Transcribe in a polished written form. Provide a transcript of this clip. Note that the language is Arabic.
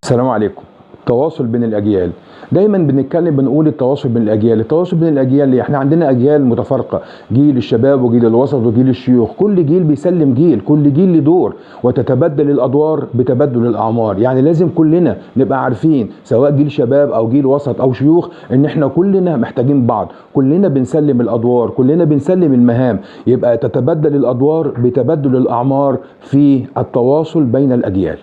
السلام عليكم. التواصل بين الاجيال، دايما بنتكلم بنقول التواصل بين الاجيال. التواصل بين الاجيال ليه؟ احنا عندنا اجيال متفارقه، جيل الشباب وجيل الوسط وجيل الشيوخ، كل جيل بيسلم جيل، كل جيل له دور، وتتبدل الادوار بتبدل الاعمار. يعني لازم كلنا نبقى عارفين سواء جيل شباب او جيل وسط او شيوخ ان احنا كلنا محتاجين بعض، كلنا بنسلم الادوار، كلنا بنسلم المهام، يبقى تتبدل الادوار بتبدل الاعمار في التواصل بين الاجيال.